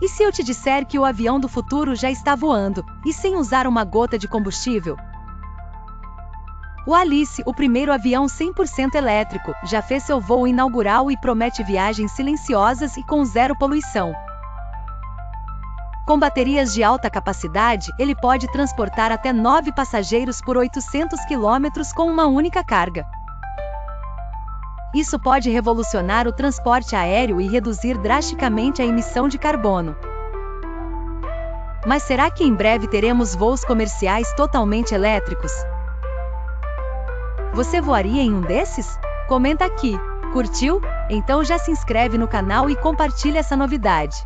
E se eu te disser que o avião do futuro já está voando, e sem usar uma gota de combustível? O Alice, o primeiro avião 100% elétrico, já fez seu voo inaugural e promete viagens silenciosas e com zero poluição. Com baterias de alta capacidade, ele pode transportar até 9 passageiros por 800 km com uma única carga. Isso pode revolucionar o transporte aéreo e reduzir drasticamente a emissão de carbono. Mas será que em breve teremos voos comerciais totalmente elétricos? Você voaria em um desses? Comenta aqui. Curtiu? Então já se inscreve no canal e compartilha essa novidade.